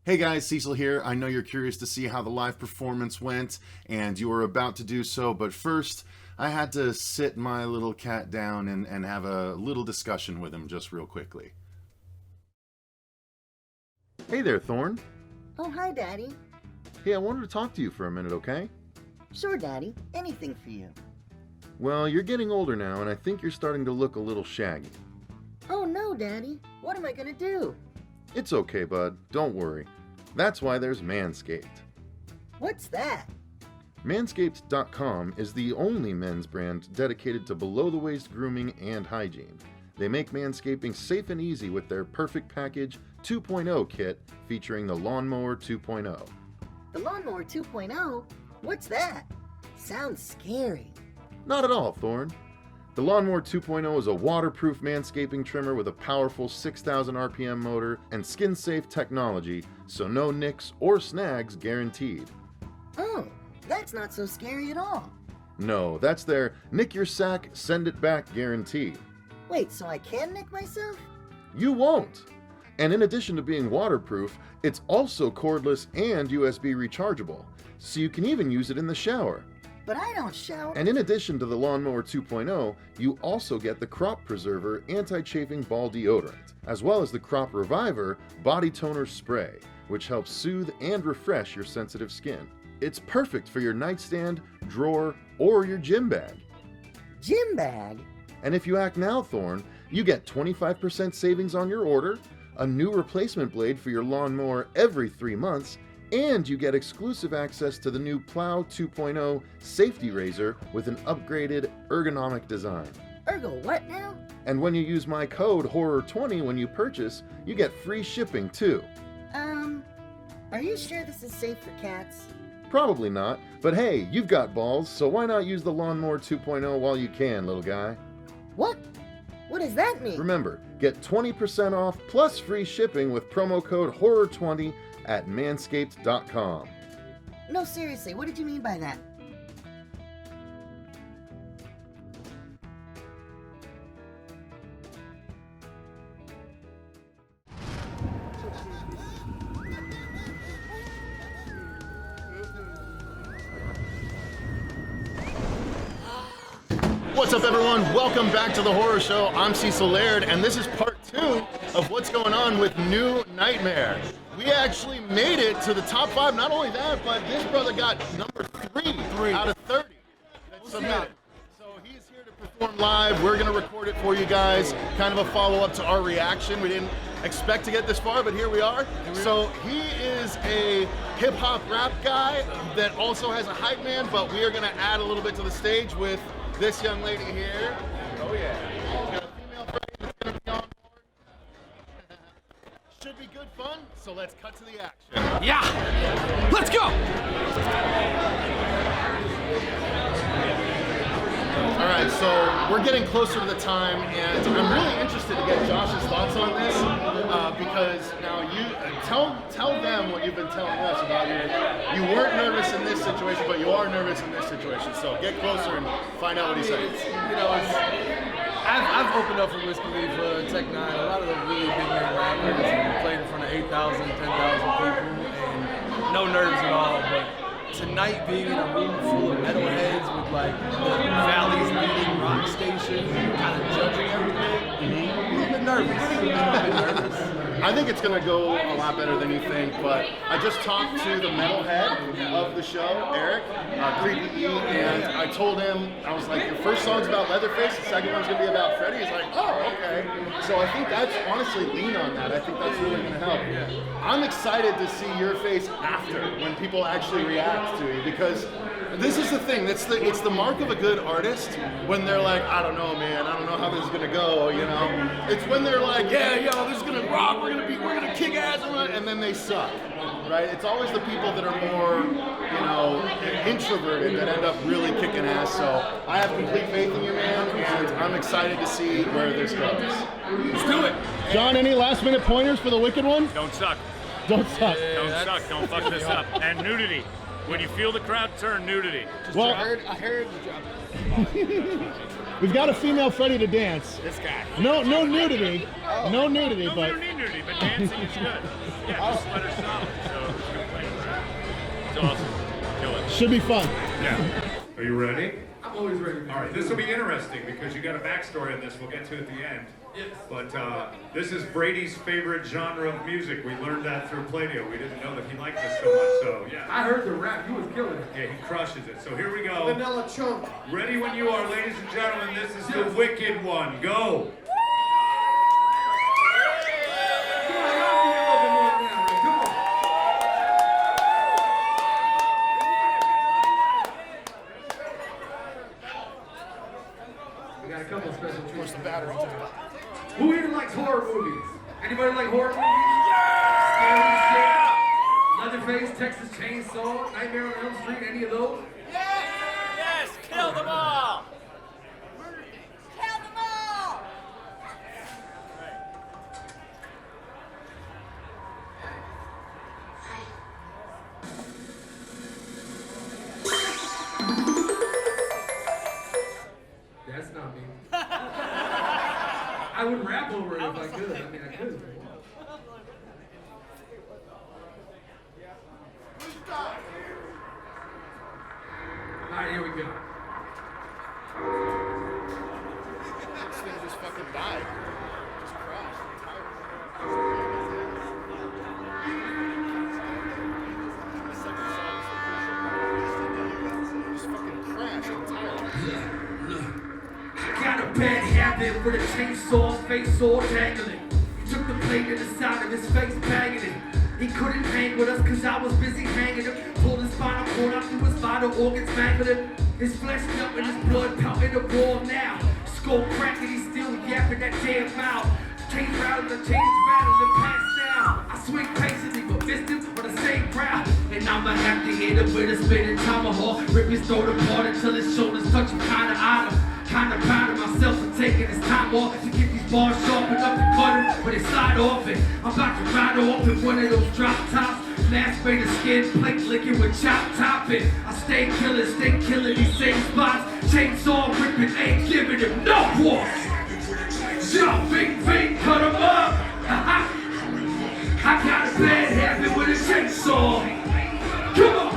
Hey guys, Cecil here. I know you're curious to see how the live performance went, and you are about to do so, but first, I had to sit my little cat down and have a little discussion with him just real quickly. Hey there, Thorn. Oh, hi, Daddy. Hey, I wanted to talk to you for a minute, okay? Sure, Daddy. Anything for you. Well, you're getting older now, and I think you're starting to look a little shaggy. Oh, no, Daddy. What am I gonna do? It's okay, bud. Don't worry. That's why there's Manscaped. What's that? Manscaped.com is the only men's brand dedicated to below-the-waist grooming and hygiene. They make manscaping safe and easy with their Perfect Package 2.0 kit featuring the Lawnmower 2.0. The Lawnmower 2.0? What's that? Sounds scary. Not at all, Thorn. The Lawnmower 2.0 is a waterproof manscaping trimmer with a powerful 6,000 RPM motor and skin-safe technology, so no nicks or snags guaranteed. Oh, that's not so scary at all. No, that's their nick your sack, send it back guarantee. Wait, so I can nick myself? You won't! And in addition to being waterproof, it's also cordless and USB rechargeable, so you can even use it in the shower. But I don't shower. And in addition to the Lawnmower 2.0, you also get the Crop Preserver Anti-Chafing Ball Deodorant, as well as the Crop Reviver Body Toner Spray, which helps soothe and refresh your sensitive skin. It's perfect for your nightstand, drawer, or your gym bag. Gym bag? And if you act now, Thorn, you get 25% savings on your order, a new replacement blade for your lawnmower every 3 months, and you get exclusive access to the new Plow 2.0 safety razor with an upgraded ergonomic design. Ergo what now? And when you use my code HORROR20 when you purchase, you get free shipping too. Are you sure this is safe for cats? Probably not, but hey, you've got balls, so why not use the Lawnmower 2.0 while you can, little guy? What? What does that mean? Remember, get 20% off plus free shipping with promo code HORROR20 at manscaped.com. No, seriously, what did you mean by that? What's up, everyone? Welcome back to the Horror Show. I'm Cecil Laird, and this is part 2 of what's going on with New Nightmare. We actually made it to the top 5. Not only that, but this brother got number 3 out of 30 that submitted. So he's here to perform live. We're going to record it for you guys. Kind of a follow-up to our reaction. We didn't expect to get this far, but here we are. So he is a hip-hop rap guy that also has a hype man, but we are going to add a little bit to the stage with this young lady here. Oh yeah. We've got a female friend that's going to be on board. Should be good fun, so let's cut to the action. Yeah! Let's go! Alright, so we're getting closer to the time, and I'm really interested to get Josh's thoughts on this, because now you tell them what you've been telling us about you weren't nervous in this situation, but you are nervous in this situation, so get closer and find out what he says. You know, I've opened up for Whiskey Leaf, Tech 9, a lot of the really big name rappers, and played in front of 8,000, 10,000 people, and no nerves at all, but tonight being in a room full of metalheads with like the Valley's leading rock station, kind of judging everything, a little bit nervous. I think it's going to go a lot better than you think, but I just talked to the metalhead of the show, Eric, Creepy E, and I told him, I was like, your first song's about Leatherface, the second one's going to be about Freddy. He's like, oh, okay. So I think that's, honestly, lean on that. I think that's really going to help. I'm excited to see your face after, when people actually react to you, because this is the thing, it's the mark of a good artist, when they're like, I don't know, man, I don't know how this is going to go, you know? It's when they're like, yeah, yo, this is going to rock, we're gonna kick ass, and then they suck, right? It's always the people that are more, you know, introverted that end up really kicking ass. So I have complete faith in you, man, and I'm excited to see where this goes. Let's do it. John, any last minute pointers for the Wikid One? Don't suck. Don't suck. Don't suck. Don't fuck this up. And nudity. When you feel the crowd turn, nudity. Well, I heard the job. we've got a female Freddy to dance. This guy. No nudity. No nudity, No, we but don't need nudity, but dancing is good. Yeah, just let her stop. Should be fun. Yeah. Are you ready? I'm always ready. All right, this will be interesting because you got a backstory on this we'll get to at the end. Yes. But this is Brady's favorite genre of music. We learned that through Play-Doh. We didn't know that he liked this so much, so yeah. I heard the rap. He was killing it. Yeah, he crushes it. So here we go. Vanilla chunk. Ready when you are, ladies and gentlemen. This is the Wikid One. Go! Who here likes horror movies? Anybody like horror movies? Scary shit. Leatherface, Texas Chainsaw, Nightmare on Elm Street, any of those? Yes! Kill them all! Kill them all! That's not me. I would rap over it if I could. I mean, I could. Alright, here we go. This thing just fucking died. Just crashed. Just fucking crashed entirely. Got a bad habit with a chainsaw, face all dangling. He took the blade to the side of his face, banging it. He couldn't hang with us cause I was busy hanging him. Pulled his spinal cord out through his vital organs, mangling him. His flesh melting, his blood pounding the wall now. Skull cracking, he's still yapping that damn mouth. Change round and change battle and pass down. I swing patiently but missed him on the same ground. And I'ma have to hit him with a spinning tomahawk. Rip his throat apart until his shoulders touch him kinda out of. Kinda proud of myself for taking this time off to get these bars sharp enough to cut them, but they slide off it. I'm about to ride off in one of those drop tops. Mask made of skin, plate licking with chop topping. I stay killing these same spots. Chainsaw ripping, ain't giving him no walks. Jump, big, cut him up. I got a bad habit with a chainsaw. Come on,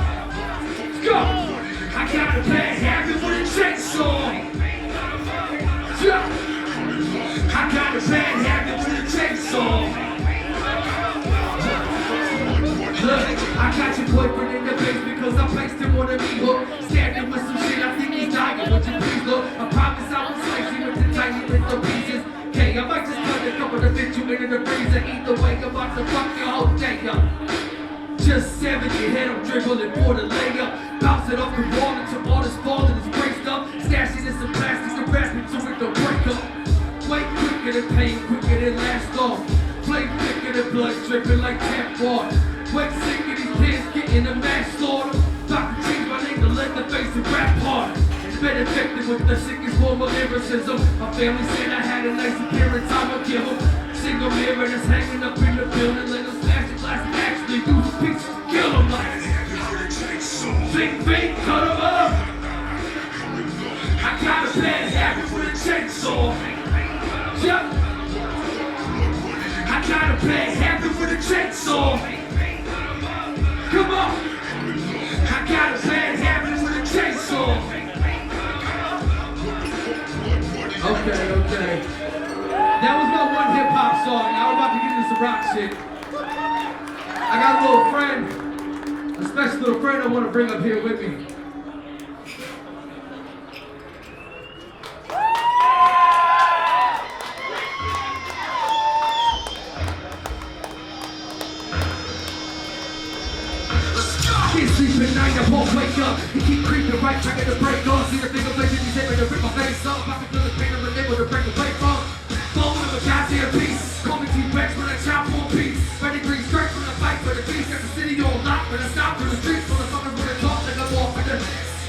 let's go. I got a bad habit with a chainsaw. I got a bad habit with a chainsaw. Look, I got your boyfriend in the face because I placed him on a hook. Standing with some shit, I think he's dying. Would you please look? I promise I won't slice you into tiny little pieces. Okay, I might just cut a couple to fit you into the freezer. Either way, I'm about to fuck your whole day up. Just 70 head, I'm dribbling for the layup. Bounce it off the wall until all this falling is braced up. Stashing in some plastic to wrap it so it don't break up. Way quicker than pain, quicker than last off. Flame thicker than blood dripping like tap water. Way sick of these kids getting a mass slaughter. About to change my name to let the face and rap harder. Been infected with the sickest form of lyricism. My family said I had a nice appearance, I'ma give them. Single mirror that's hanging up in the building. Let them smash the glass and actually use pieces to kill them like. Big, cut them up. I got a bad habit with a chainsaw. Yep. I got a bad habit with a chainsaw. Come on. I got a bad habit with a chainsaw. Okay. That was my one hip hop song. Now we're about to get into some rock shit. I got a little friend, a special little friend I want to bring up here with me. Can't sleep at night, I won't wake up. You keep creeping right, trying to break off. See the finger blades in these able to rip my face off. I can feel the pain of able to break away from. Phone of a goddamn piece. Call me T-Rex when I chop one piece. Pedigree straight from the fight for the beast. Got the city on lock when I stop through the streets. Full of fuckers when I talk like I'm off in the.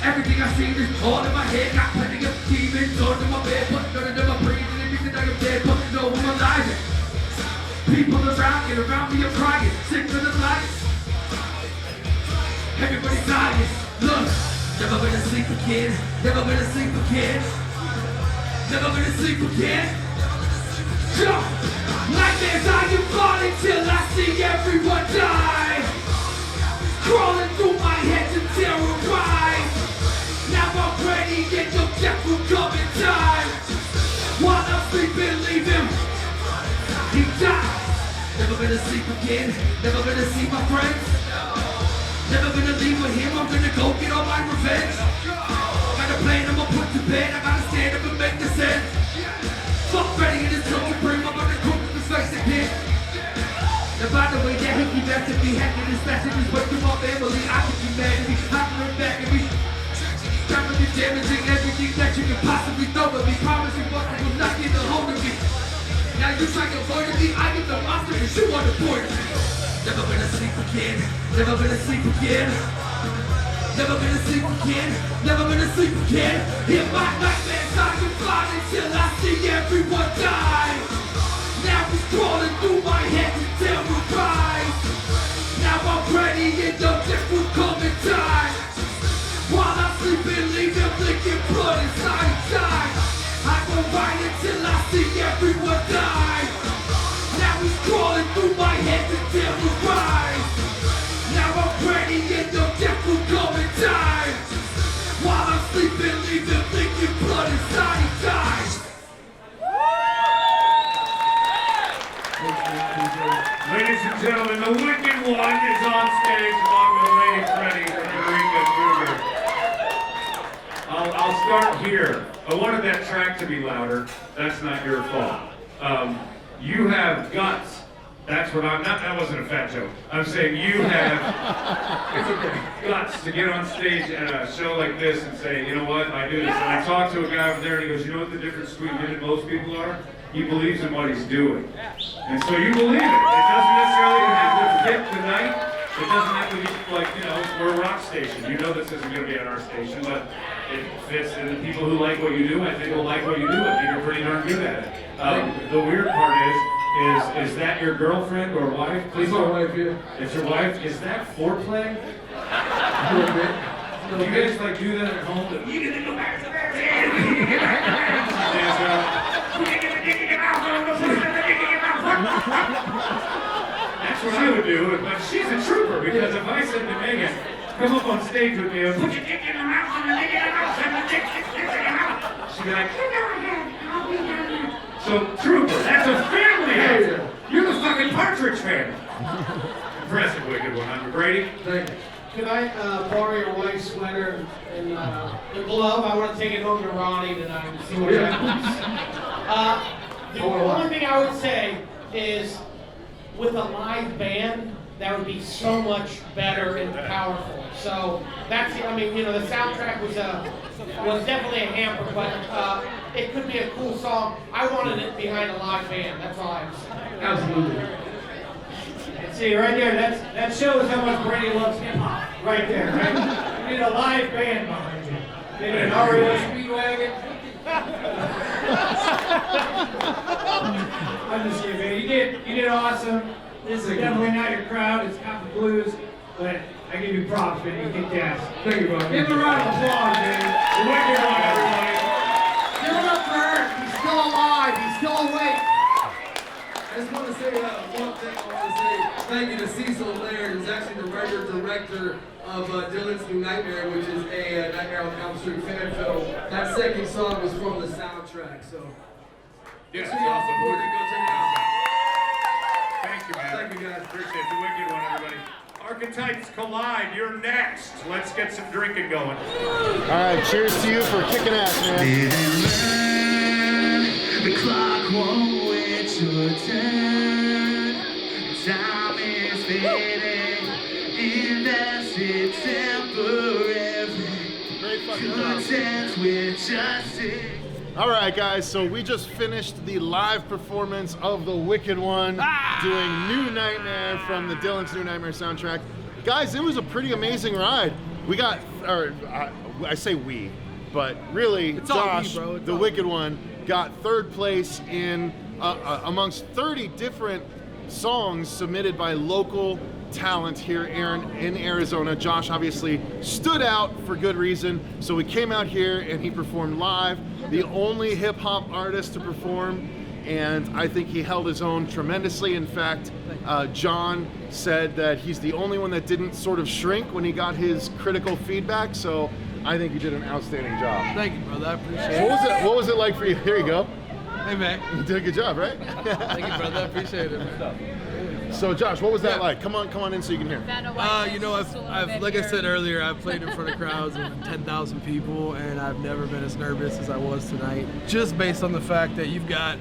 Everything I see is all in my head. Got plenty of demons under my bed, but none of them are breathing. Everything I am dead, but no I'm alive. People around, get around me, I'm crying. Sick to the lights. Everybody's dying. Look, never been asleep again. Never been asleep again. Never been asleep again. Jump! Nightmares I am falling till I see everyone die. Crawling through my head to terrorize. gonna sleep again, never gonna see my friends. Never gonna leave with him, I'm gonna go get all my revenge. Got a plan, I'ma put to bed, I gotta stand up and make this end. Fuck Freddy and his broken brim, I'm gonna cook his face again. Now by the way, that hickey bastard be hacking his messages, but to my family, I can be mad at me, knocking him back at me. Dropping me, damaging everything that you can possibly throw at me, promising what I will not get a hold of me. Now you try to avoid me, I get the monster and you on the board. Never gonna sleep again, never gonna sleep again. Never gonna sleep again, never gonna sleep again. In my nightmares I can fly until I see everyone die. Now it's crawling through my head to terrorize. Now I'm ready and the death will come and die. While I sleep and leave them licking blood inside inside. I go right until I see everyone die. Now he's crawling through my head to terrorize. Now I'm ready and the death will come and die. While I'm sleeping, leave them licking blood inside inside. Ladies and gentlemen, the Wikid One is on stage along with Lady Freddie and Enrique Cougar. I'll start here. I wanted that track to be louder. That's not your fault. You have guts. That's what I'm not. That wasn't a fat joke. I'm saying you have guts to get on stage at a show like this and say, you know what, I do this. And I talked to a guy over there and he goes, you know what the difference between him and most people are? He believes in what he's doing. And so you believe it. It doesn't necessarily have to fit tonight. It doesn't have to be like, you know, we're a rock station. You know this isn't going to be on our station, but it fits, and the people who like what you do, I think will like what you do. I think you're pretty darn good at it. The weird part is that your girlfriend or wife? Please don't. My wife, yeah. It's your wife. Is that foreplay? A little bit. Do you guys like do that at home? You get to go back to bed. That's what I would do, but she's a trooper because if I said to Megan, come up on stage with me and put your dick in the mouth and the dick in the mouth and the dick in the mouth, she'd be like, I'll be down there. So trooper, that's a family answer. You're the fucking Partridge family. Impressive, Wikid One. I'm Brady. Thank you. Could I borrow your wife's sweater and the glove? I want to take it home to Ronnie tonight and see what happens. The only thing I would say is, with a live band, that would be so much better and powerful. So that's, I mean, you know, the soundtrack was definitely a hamper, but it could be a cool song. I wanted it behind a live band. That's all I have to say. Absolutely. See, right there, that shows how much Brady loves hip hop. Right there, right? You need a live band behind you. You need an REO Speedwagon. I'm just kidding, man. You did awesome. This is definitely not your crowd. It's not the blues, but I give you props, man. You kicked ass. Thank you, Bob. Give him a round of applause, man. The Wikid One, everybody. Give it up for Eric. He's still alive. He's still awake. I just want to say one thing. I want to say thank you to Cecil Laird, who's actually the writer-director of Dylan's New Nightmare, which is a Nightmare on Elm Street fan film. That second song was from the soundtrack, so Yes, make sure y'all support it. Go check it out. Thank you, man. Thank you, guys. Appreciate the Wikid One, everybody. Archetypes collide. You're next. Let's get some drinking going. All right, cheers to you for kicking ass, man. The clock won't wait your turn. Time is fading, and that's it temporary. Great fucking job. Content with justice. All right, guys, so we just finished the live performance of the Wikid One doing New Nightmare from the Dylan's New Nightmare soundtrack. Guys, it was a pretty amazing ride. We got, or I say we, but really, It's all Josh, we, bro. It's the all Wikid One, got third place in amongst 30 different songs submitted by local talent here in Arizona. Josh obviously stood out for good reason, so we came out here and he performed live, the only hip-hop artist to perform, and I think he held his own tremendously. In fact, John said that he's the only one that didn't sort of shrink when he got his critical feedback, so I think you did an outstanding job. Thank you, brother. I appreciate it. What was it like for you? Here you go. Hey, man. You did a good job, right? Thank you, brother. I appreciate it, man. So Josh, what was that like? Come on in so you can hear. You know, I've like I said earlier, I've played in front of crowds of 10,000 people, and I've never been as nervous as I was tonight. Just based on the fact that you've got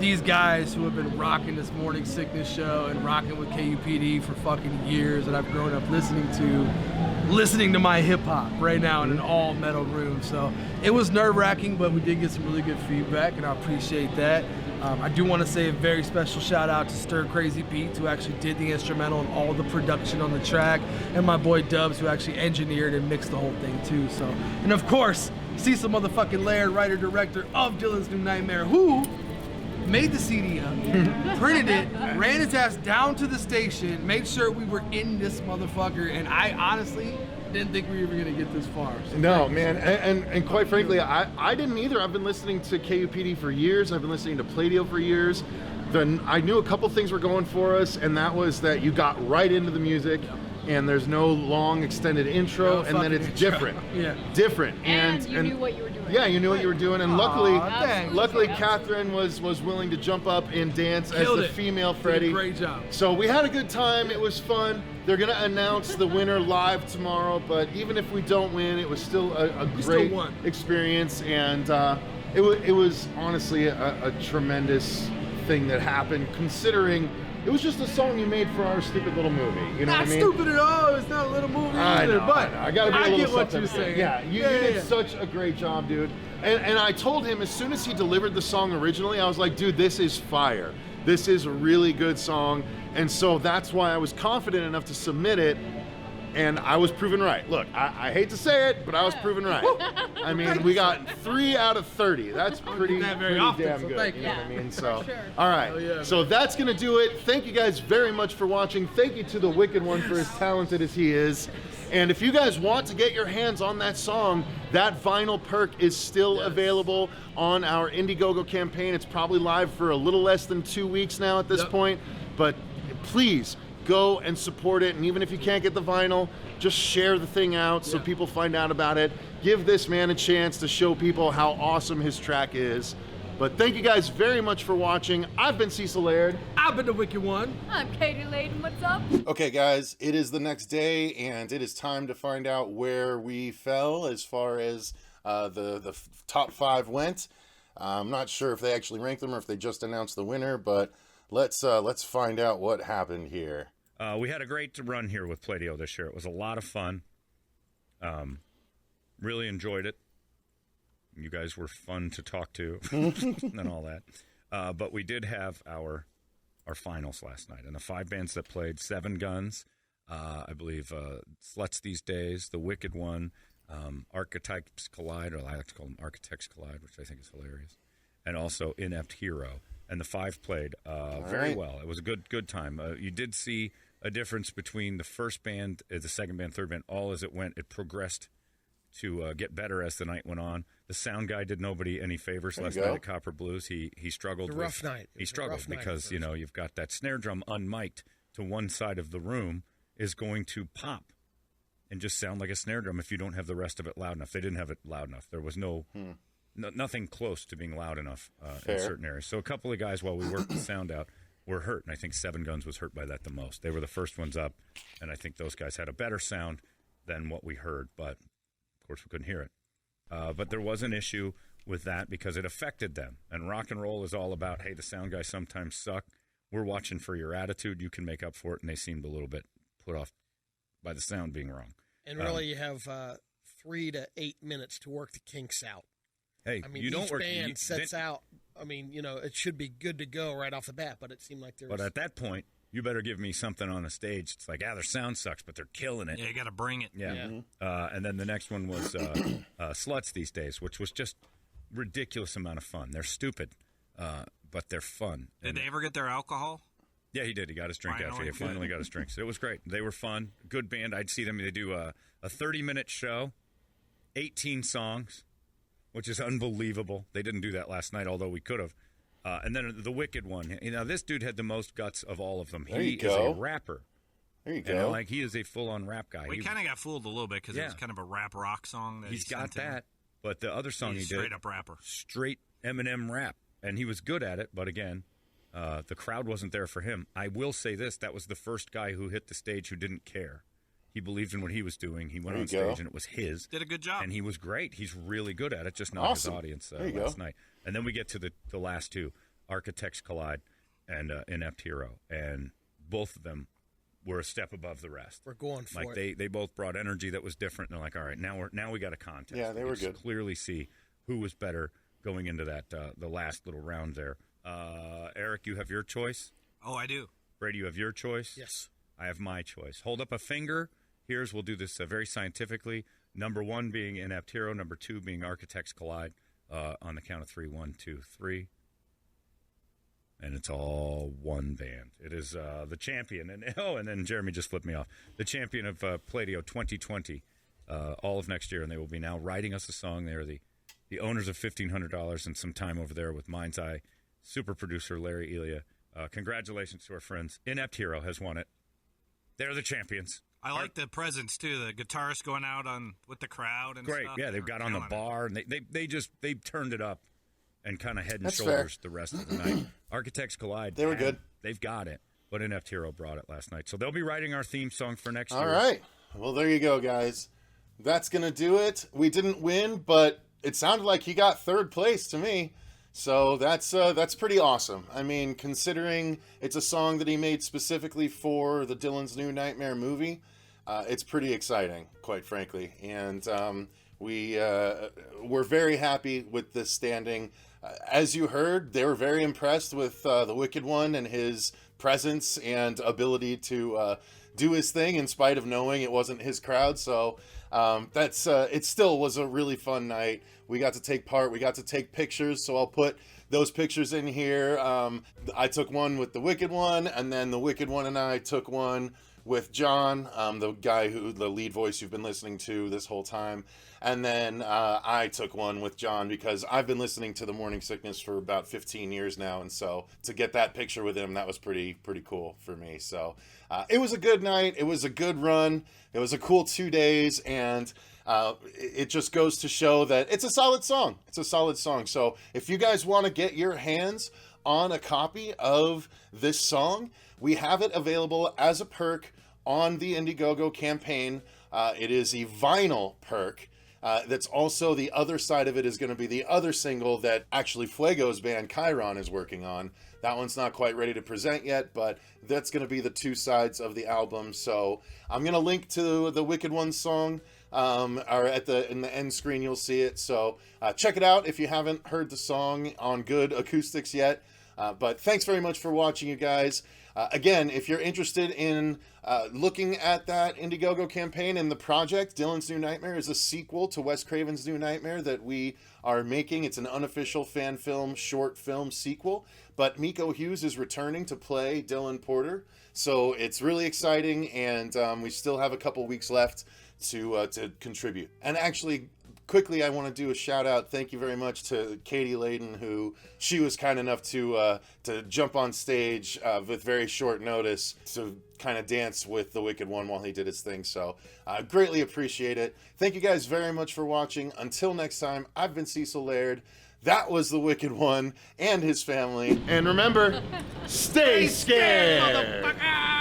these guys who have been rocking this Morning Sickness show and rocking with KUPD for fucking years, that I've grown up listening to my hip hop right now in an all metal room. So it was nerve wracking, but we did get some really good feedback, and I appreciate that. I do want to say a very special shout out to Stir Crazy Beats, who actually did the instrumental and all the production on the track, and my boy Dubs, who actually engineered and mixed the whole thing too. So, and of course, Cecil motherfucking Laird, writer director of Dylan's New Nightmare, who made the CD up, printed it, ran his ass down to the station, made sure we were in this motherfucker, and I honestly didn't think we were even gonna get this far. So no, man, and quite frankly, I didn't either. I've been listening to KUPD for years. I've been listening to Playdeal for years. Then I knew a couple things were going for us, and that was that you got right into the music, and there's no long extended intro, and then it's different. Different. And you knew what you were doing. Yeah, you knew what you were doing, and luckily Absolutely. Catherine was willing to jump up and dance Killed as the it. female Freddy. Great job. So we had a good time. It was fun. They're gonna announce the winner live tomorrow, but even if we don't win, it was still a great experience, and it was honestly a tremendous thing that happened, considering it was just a song you made for our stupid little movie. You know what I mean? Not stupid at all. It's not a little movie either, but I gotta be a little get what something. you're saying. Yeah, you did such a great job, dude. And I told him as soon as he delivered the song originally, I was like, dude, this is fire. This is a really good song. And so that's why I was confident enough to submit it. And I was proven right. Look, I hate to say it, but I was proven right. I mean, we got 3 out of 30. That's pretty damn good. Thank you know what I mean? So, Sure. all right. So that's going to do it. Thank you guys very much for watching. Thank you to the Wikid One for as talented as he is. And if you guys want to get your hands on that song, that vinyl perk is still available on our Indiegogo campaign. It's probably live for a little less than 2 weeks now at this point. But please, go and support it, and even if you can't get the vinyl, just share the thing out so people find out about it. Give this man a chance to show people how awesome his track is. But thank you guys very much for watching. I've been Cecil Laird. I've been the Wikid One. I'm Katie Layden. What's up? Okay, guys, it is the next day, and it is time to find out where we fell as far as the top 5 went. I'm not sure if they actually ranked them or if they just announced the winner, but let's find out what happened here. We had a great run here with Playdeal this year. It was a lot of fun. Really enjoyed it. You guys were fun to talk to and all that. But we did have our finals last night. And the 5 bands that played, 7 Guns, I believe Sluts These Days, The Wikid One, Archetypes Collide, or I like to call them Architects Collide, which I think is hilarious, and also Inept Hero. And the 5 played very well. It was a good time. You did see a difference between the first band, the second band, third band, all as it went. It progressed to get better as the night went on. The sound guy did nobody any favors last night at Copper Blues. He struggled. It was a rough night. He struggled because, you know, you've got that snare drum unmiked to one side of the room is going to pop and just sound like a snare drum if you don't have the rest of it loud enough. They didn't have it loud enough. There was nothing close to being loud enough in certain areas. So a couple of guys, while we worked the sound out, were hurt, and I think 7 Guns was hurt by that the most. They were the first ones up, and I think those guys had a better sound than what we heard, but of course we couldn't hear it. But there was an issue with that because it affected them, and rock and roll is all about, hey, the sound guys sometimes suck. We're watching for your attitude. You can make up for it, and they seemed a little bit put off by the sound being wrong. And really, you have 3 to 8 minutes to work the kinks out. Hey, I mean, you don't each work. band sets out. I mean, you know, it should be good to go right off the bat, but it seemed like there was. But at that point, you better give me something on the stage. It's like, their sound sucks, but they're killing it. Yeah, you got to bring it. Yeah. And then the next one was Sluts These Days, which was just ridiculous amount of fun. They're stupid, but they're fun. Did they ever get their alcohol? Yeah, he did. He got his drink after. He finally got his drink. So it was great. They were fun. Good band. I'd see them. They do a 30-minute show, 18 songs, which is unbelievable. They didn't do that last night, although we could have. And then the Wikid One. You know, this dude had the most guts of all of them. He is a rapper. There you go. And, like, he is a full-on rap guy. We kind of got fooled a little bit because it was kind of a rap rock song. That He's got that. But the other song he did, straight up rapper, straight Eminem rap, and he was good at it. But again, The crowd wasn't there for him. I will say this: that was the first guy who hit the stage who didn't care. He believed in what he was doing. He went on stage, and it was his. Did a good job. And he was great. He's really good at it, just not his audience last night. And then we get to the last two, Architects Collide and Inept Hero. And both of them were a step above the rest. We're going for it. They both brought energy that was different. And they're like, all right, now we got a contest. Yeah, they were good. Clearly see who was better going into that the last little round there. Eric, you have your choice? Oh, I do. Brady, you have your choice? Yes. I have my choice. Hold up a finger. We'll do this very scientifically. Number 1 being Inept Hero. Number 2 being Architects Collide. On the count of 3, 1, 2, 3. And it's all one band. It is the champion. And then Jeremy just flipped me off. The champion of Palladio 2020, all of next year. And they will be now writing us a song. They are the owners of $1,500 and some time over there with Mind's Eye. Super producer Larry Elia. Congratulations to our friends. Inept Hero has won it. They're the champions. I like the presence too. The guitarist going out with the crowd and great. Stuff. Yeah, they've got on the bar and they turned it up and kind of head and That's shoulders fair. the rest of the night. Architects Collide. They were good. They've got it. But Inept Hero brought it last night, so they'll be writing our theme song for next year. All right. Well, there you go, guys. That's gonna do it. We didn't win, but it sounded like he got third place to me. So that's pretty awesome. I mean, considering it's a song that he made specifically for the Dylan's New Nightmare movie, it's pretty exciting, quite frankly. And we're very happy with this standing. As you heard, they were very impressed with the Wikid One and his presence and ability to do his thing in spite of knowing it wasn't his crowd. So it still was a really fun night. We got to take part. We got to take pictures. So I'll put those pictures in here. I took one with the Wikid One, and then the Wikid One and I took one with John, the lead voice you've been listening to this whole time. And then I took one with John because I've been listening to The Morning Sickness for about 15 years now. And so to get that picture with him, that was pretty cool for me. So it was a good night. It was a good run. It was a cool 2 days. And it just goes to show that it's a solid song. It's a solid song. So if you guys want to get your hands on a copy of this song, we have it available as a perk on the Indiegogo campaign. It is a vinyl perk. That's also the other side of it is going to be the other single that actually Fuego's band Chiron is working on. That one's not quite ready to present yet, but that's going to be the two sides of the album. So I'm going to link to the Wikid One song, or in the end screen you'll see it. So check it out if you haven't heard the song on good acoustics yet. But thanks very much for watching, you guys. Again, if you're interested in looking at that Indiegogo campaign and the project, Dylan's New Nightmare is a sequel to Wes Craven's New Nightmare that we are making. It's an unofficial fan film, short film sequel. But Miko Hughes is returning to play Dylan Porter. So it's really exciting, and we still have a couple weeks left to contribute. And actually, quickly, I want to do a shout out. Thank you very much to Katie Layden, who she was kind enough to jump on stage with very short notice to kind of dance with the Wikid One while he did his thing. So I greatly appreciate it. Thank you guys very much for watching. Until next time, I've been Cecil Laird. That was the Wikid One and his family. And remember, stay scared. Motherfucker!